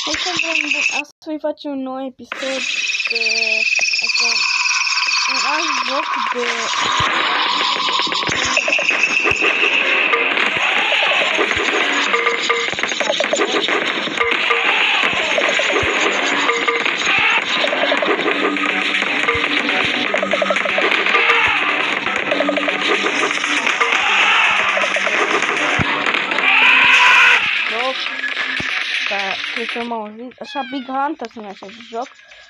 Astăzi facem un nou episod de un alt joc de cred că m-au auzit, așa Big Hunter se numește acest joc.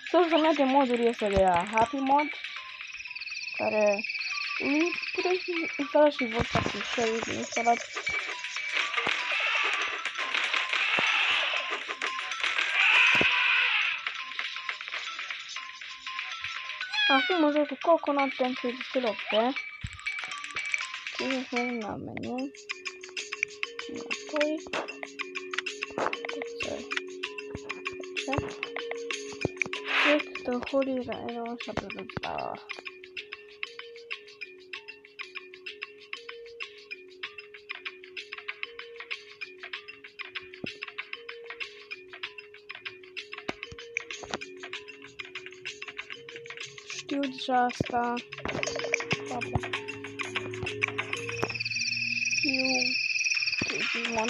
Soluția de moduri este de la Happy Mod, care puteți instala și voi ca să share instalat. Acum mă joc cu Coconut pentru destul OP. Mergem la meniu. Apoi check the holy rhino și apoi știu deja asta. Digimon.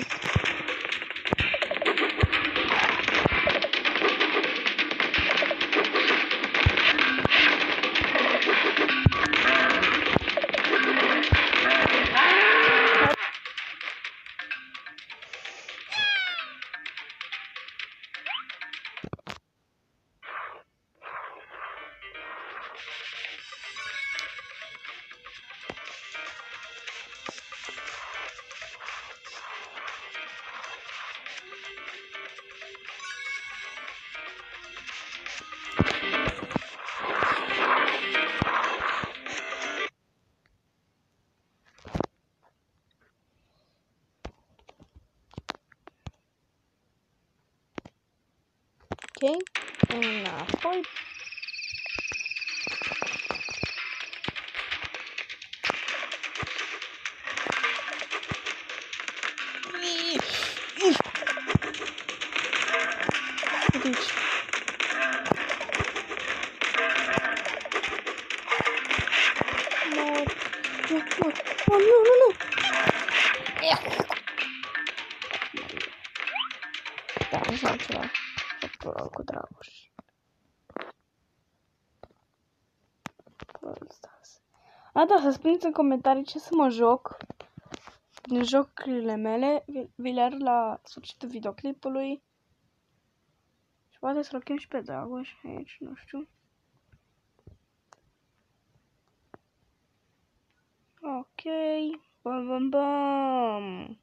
Ok, înapoi. Deci. Nu. Da, nu știu ceva. Cu Dragoș. Da, să spuneți în comentarii ce să mă joc din jocurile mele. Vi le arăt la sfârșitul videoclipului. Și poate să-l chem și pe Dragoș aici, nu știu. Ok. Bam.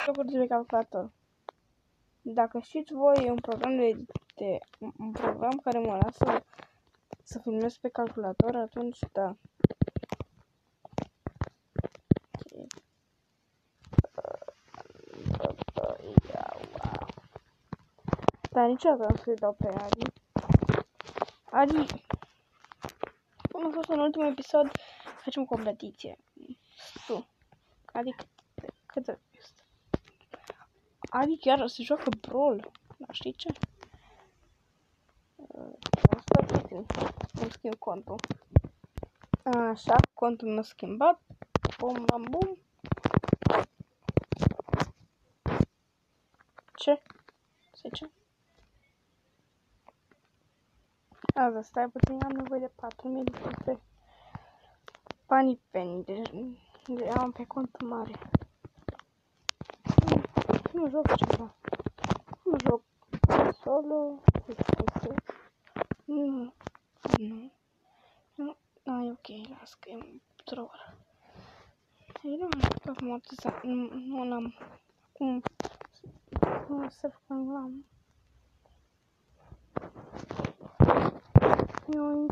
Jocuri de calculator. Dacă știți voi, e un program care mă lasă să filmez pe calculator, atunci da. Dar niciodată nu să-i dau pe Adi. Adi, cum a fost în ultimul episod, facem competiție. Tu. Adi, cât este? Adi chiar se joacă Brawl. Dar știi ce? Asta îmi schimb contul. Așa, contul m-a schimbat. Bum. Ce? Ce? Asta, stai puțin, am nevoie de 4.000 de banii penny, deci am pe contul mare. Nu joc ceva. Nu joc solo. Nu. E ok, las că e într-o oră. Eu nu am jucat amortizat, nu l-am. Acum nu să când l-am. Yoink.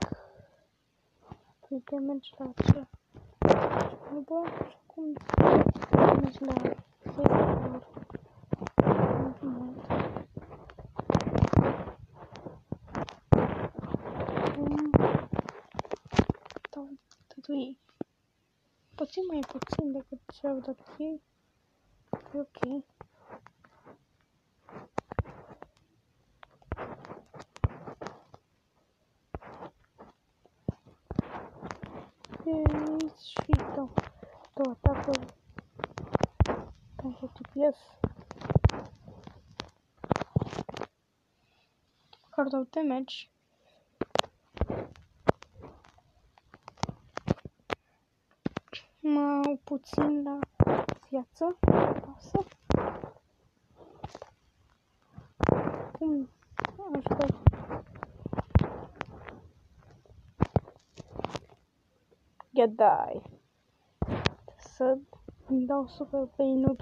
Uite, mergi la ce? Bun, și acum mergi la Facebook. viețui. Puțin mai puțin decât ce au dat ei. E ok. Și două atacuri. Pentru TPS. Care dau damage. Mai puțin la viață. Pasă. Cum aș da? Get die. Să îmi dau super pe inut.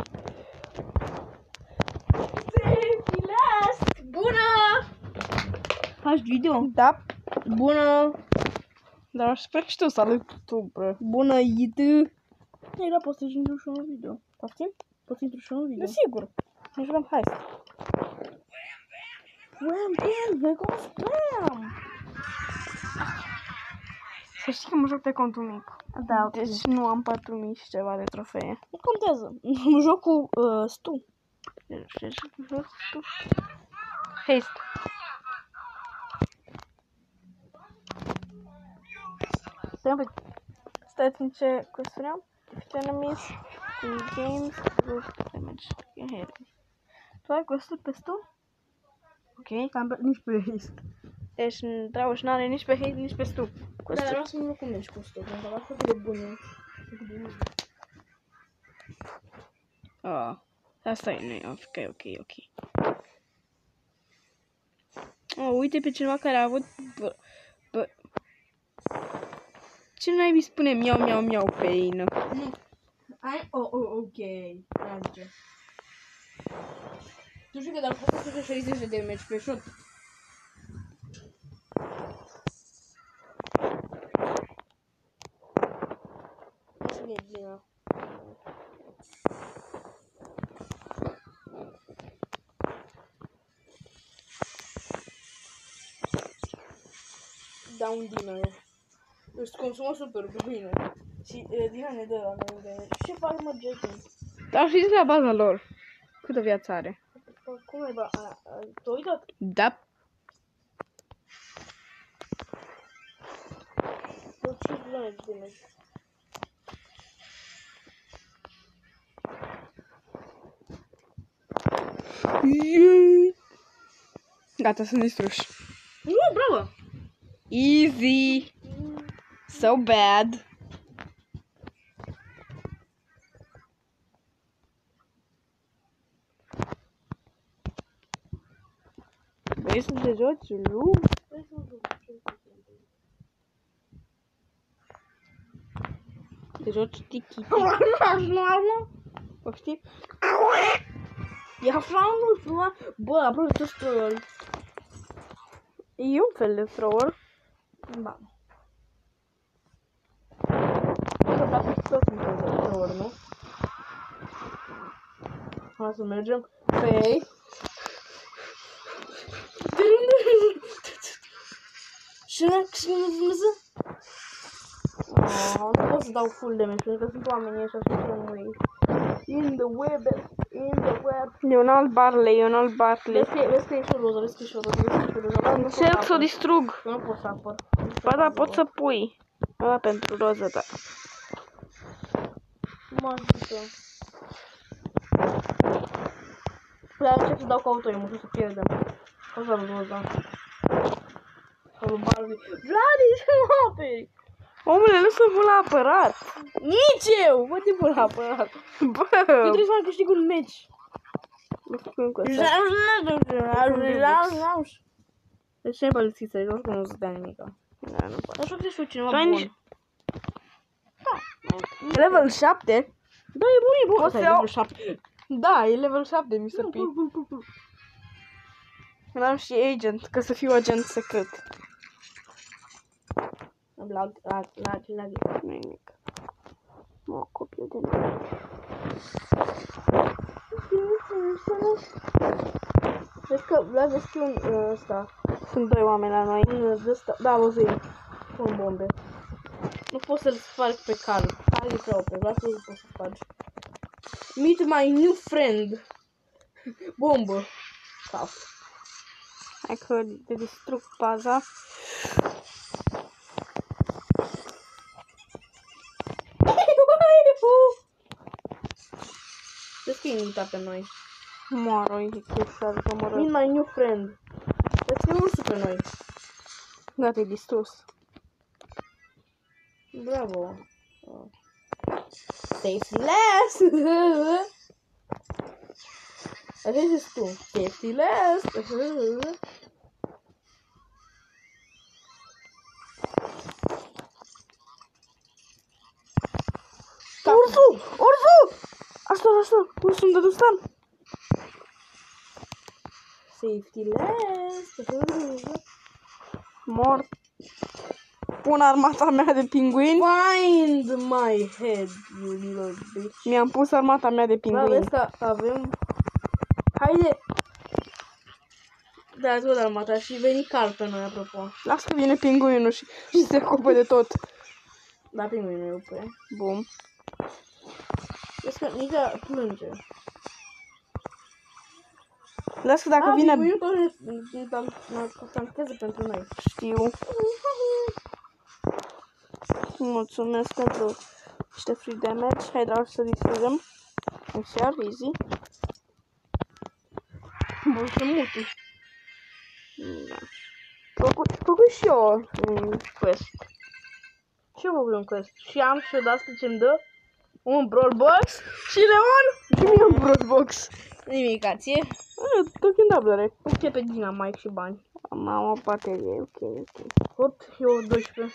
Bună! Faci video? Da. Bună! Dar sper și tu salut tu, bro. Bună, IT! Era poți să intru și un video. Poftim? Poți să intru și un video? Desigur. Ne jucăm heist. Wham, bam, noi cum spam! Să știi că mă joc pe contul mic. Da, ok. Deci nu am 4000 și ceva de trofee. Nu contează. Mă joc cu Stu. Deci joc tu. Heist. Stai un pic. Stai în ce quest am? Defeat enemies, win games, boost damage. E here. Tu ai quest-uri pe stu? Ok, cam nici pe risc. Deci Dragoș n-are nici pe heist, nici pe stu. Dar vreau să nu cum ești cu Stu, pentru că așa de bun e. Ah, asta e, nu e, ok. Oh, uite pe cineva care a avut... Ce n-ai spune miau pe ină? Nu. Ok. Aia zice. Tu știi că dar am făcut 60 de damage pe shot. Asta e bine. Da un Dina eu. Își consumă super bine. Și Dina ne dă la noi de... Ce fac mă Jetty? Dar știți la baza lor. Câtă viață are? Cum e ba? Tu uitat? Da. Eu 5 milioane de damage. Gata, sunt distruși. Bravo! Easy. So bad. Vrei să te joci lu? Te joci tiki. Poftim? Ia flamul, bă, aproape tot troll. E un fel de thrower. Da. Că practic tot un fel de troll, nu? Hai să mergem pe... De unde? Și nu pot să dau full damage, pentru că sunt oamenii ăștia și sunt noi. In the web. E un alt Barley, Vezi că e și o roză, vezi că e și o roză. Încerc să o distrug. Eu nu pot să apăr. Ba da, pot să pui. Ăla pentru roză, da. Nu mă ajută. Păi încep să dau cu autoimul și o să pierdem. O să am roza. Sau lui Barbie. Vladi, ce mă aperi? Omule, nu sunt mult la apărat. Nici eu! Bă, te pun la apărat. Bă! Eu trebuie să mai câștig un meci. Nu știu încă asta. Deci ce ai pălăsit să-i joci că nu să dea nimica. Da, nu pot. Dar și-o trebuie cineva Tu ai bun. nici- Level 7? Da, e bun, e bun. Poți să iau- Da, e level 7, Mr. P. L-am și agent, ca să fiu agent secret. Lag. Nu-i nimic. Mă copie de mine. Vezi că un ăsta. Sunt doi oameni la noi. Da, o zi. Pun bombe. Nu poți să-l sparg pe Carl. Carl e prea OP, vreau să nu poți să spargi. Meet my new friend. Bombă. Cap. Hai că te distrug baza. Știți că e imitat pe noi. Moară, e chiar că mă Meet my new friend. Știți că e ursul pe noi. Da, te-ai distrus. Bravo. Safety last. Așa zici tu. Safety last. Ursul! Ursul! Asta, ursul îmi dă stan. Safety last. Mor. Pun armata mea de pinguini. Find my head, you little bitch. Mi-am pus armata mea de Da, pinguini. vezi că avem... Haide! Da, tot armata și veni Carl pe noi, apropo. Las că vine pinguinul și se ocupă de tot. Da, pinguinul e pe. Bum. Vezi că Nica plânge. Las că dacă vine... Pinguinul tanchează pentru noi. Știu. Mulțumesc pentru niște free damage. Hai, dragi, să distrugem. Așa, easy. Bun, și mutu. Da. Făcut și eu quest. Ce făcut un quest? Și am și de asta ce-mi dă un brawl box și Leon. Și mie un broadbox. Nimicație. Token dublere. Uite pe Dynamite și bani. Am o baterie, ok. Hop, eu 12.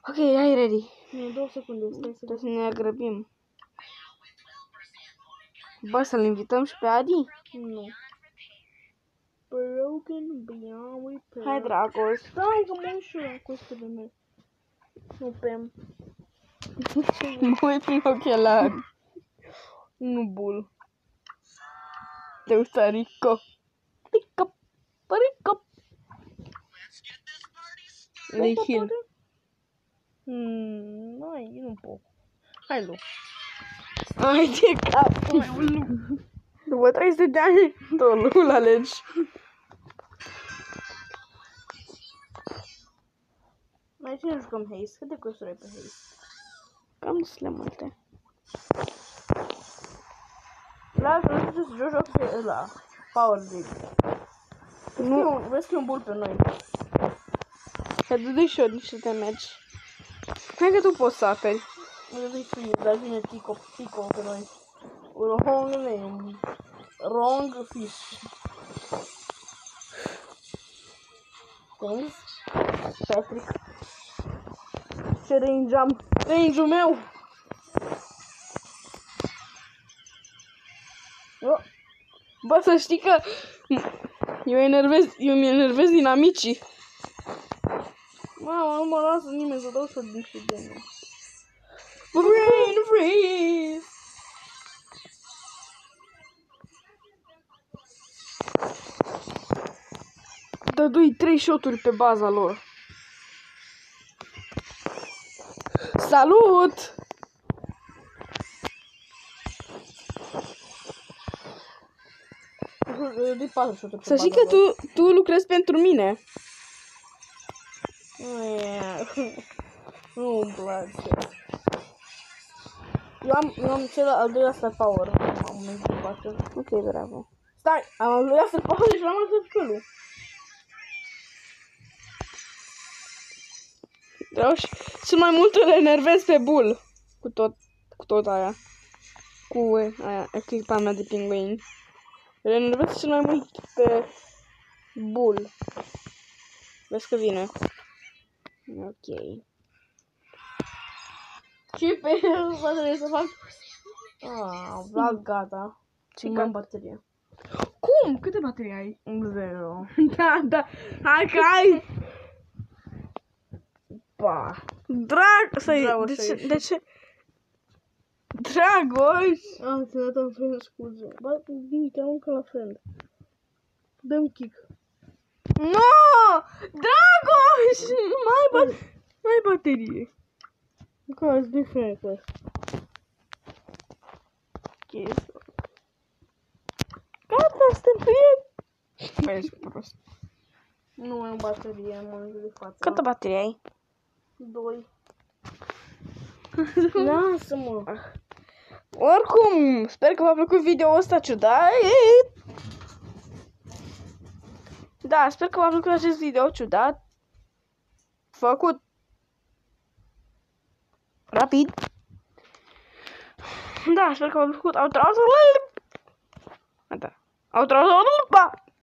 Ok, hai ready. 2 secunde, stai să Trebuie să ne grăbim. Bă, să-l invităm și pe Adi? Nu. Broken beyond repair. Hai, Dragos. Stai că mă uit și eu la quest-urile mele. Nu pem. Mă uit prin ochelari. Nu bul. Te uita, Rico. Rico. Rico. Le heal. Mai, nu pot. Hai, Lu. Ai de cap. După 300 de ani, tot nu-l alegi. Mai cine jucăm Haze? Câte quest-uri ai pe Haze? Cam desle multe. La nu știu să joci pe ăla. Power Dig. Nu. Vezi că e un bull pe noi. Să dă și eu niște damage. Hai că tu poți să aperi. Nu zic free, dar vine Tico pe noi. Wrong name. Wrong fish. Thanks. Patrick. Ce range am? Range-ul meu! Oh. Bă, să știi că eu mi-enervez dinamicii. Mama, nu mă lasă nimeni să dau și-o din și de Brain freeze! Dădui 3 shoturi pe baza lor. Salut! de 4 shoturi. Să știi că tu lucrezi pentru mine. Nu-mi place. Eu am cel al doilea star power. Am un 4. Ok, bravo. Stai, am al doilea star power și l-am luat călul. Vreau și cel mai mult îl enervez pe Bull. Cu tot aia. Cu aia, echipa mea de pinguini. Îl enervez cel mai mult pe Bull. Vezi că vine. Ok. Și pe el trebuie să fac... Vlad, gata. Ce Nu am baterie. Cum? Câte baterii ai? 0. Da. Hai că ai! Pa. De ce? Dragoș! Ți-a dat un friend, scuze. Bă, te aruncă la friend. Dă-mi kick. No! Dragoș! Mai baterie. Because different quest. Gata, suntem prieteni. Mai ești prost. Nu mai am baterie în momentul de față. Câtă baterie ai? 2. Lasă-mă. Oricum, sper că v-a plăcut video-ul ăsta ciudat. Da, sper că v-a plăcut acest video ciudat. Făcut rapid. Da, sper că v-a plăcut. Au tras.